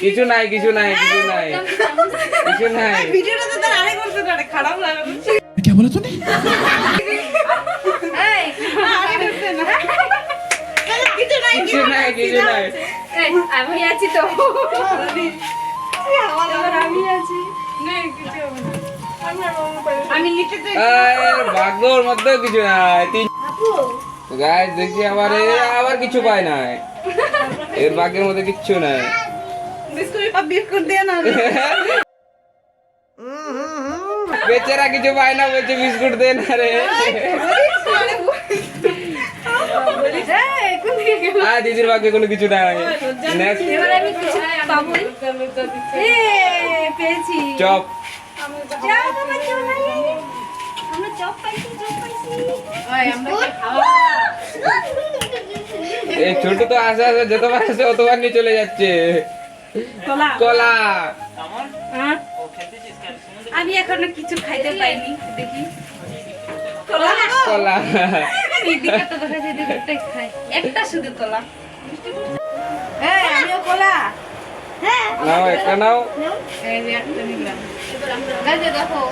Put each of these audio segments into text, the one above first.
কিছু নাই কিছু নাই কিছু নাই কিছু নাই ভিডিওটা তো তার আরেক বছর করে খারাপ লাগে क्या बोला तूने এই কিছু নাই কিছু নাই কিছু নাই আমি আছি তো আমি আছি আমি নিতে তো ভাগ্যর মধ্যে কিছু নাই গাইস দেখি আবার কিছু পায় নাই এর ভাগ্যের মধ্যে কিচ্ছু নাই বিস্কুট দিয়ে না বেচারা কিছু পায় না বেচে বিস্কুট দেন রে দিদির ভাগ্যে কোনো কিছু নাই নেক্সট এবার আমি কিছু পাবো পেয়েছি চপ যাও বাবা চলো আমরা চপ পাইছি আমরা কি খাওয়া এই ছোট তো আসে আসে যতবার আসে অতবার নিয়ে চলে যাচ্ছে কলা আমি এখনো কিছু খাইতে পাইনি দেখি কলা একটা শুধু কলা আমিও কলা নাও একটা নাও এই যে একটা নিলাম দেখো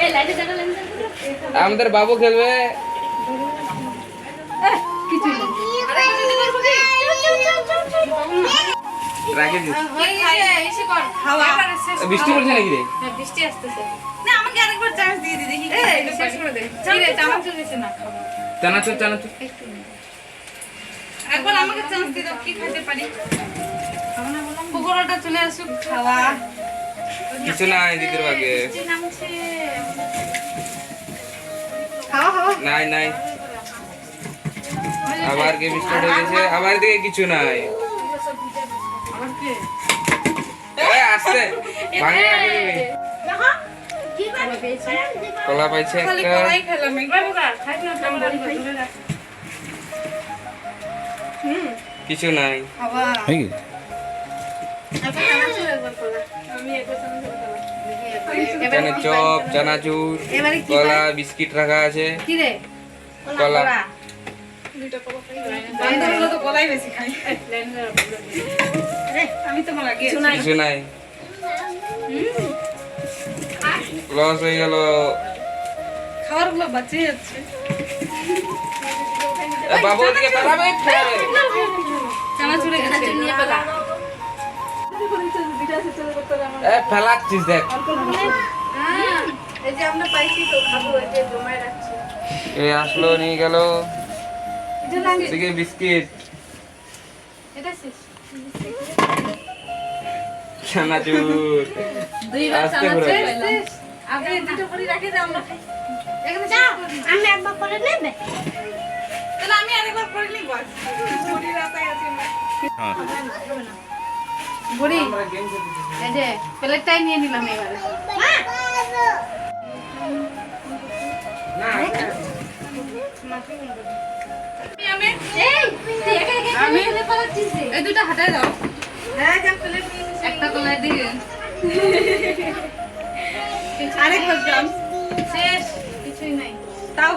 এই লাইটে জায়গা লেন আমাদের বাবু খেলবে কিছু রাখে দিস এসে কর খাওয়া বৃষ্টি পড়ছে নাকি রে বৃষ্টি আসতেছে না আমাকে আরেকবার চান্স দিয়ে দি দেখি শেষ করে দে চিড়ে চানাচুর দিছে না চানাচুর চানাচুর একবার আমাকে চান্স দিয়ে দাও কি খেতে পারি পকোড়াটা চলে আসুক খাওয়া কিছু নাই দিদির ভাগ্যে খাওয়া খাওয়া নাই নাই আবার কে বিস্কুট হয়ে গেছে আবার দিকে কিছু নাই এই আসছে ভাঙে রাখে দিবি কলা পাইছে খালি একটা কলাই খেলাম একবার কিছু নাই খাওয়া है कि এখানে চপ চানাচুর এবারে কি কলা বিস্কিট রাখা আছে কি রে কলা বান্ধবগুলো তো কলাই বেশি খাই আমি তো মারা গিয়ে কিছু নাই লস হয়ে গেল খাবার গুলো বাঁচে যাচ্ছে বাবু ওদিকে পালাবে ফেরাবে চানাচুরে গেছে নিয়ে পেলা ফেলাচ্ছিস দেখ এই যে আমরা পাইছি তো খাবো এই যে জমায় রাখছি এই আসলো নিয়ে গেল এদিকে বিস্কিট এটা শেষ চানাচুর দুইবার আস্তে চানাচুর ঘুরে। পাইলাম আপনি দুটো করে রাখে দাও আমরা খাই এখানে আমি একবার করে নেবে তাহলে আমি আরেকবার করে নিই বাস বড়ি রাস্তায় আছে हाँ বড়ি এই যে প্লেটটাই নিয়ে নিলাম এবারে আমি এই তুই একা একা আমি খেলে পালাচ্ছিস রে এই দুটো হাটায় দাও হ্যাঁ যা প্লেট একটা কলাই দিয়ে আরেকবার চান্স শেষ কিছুই নাই তাও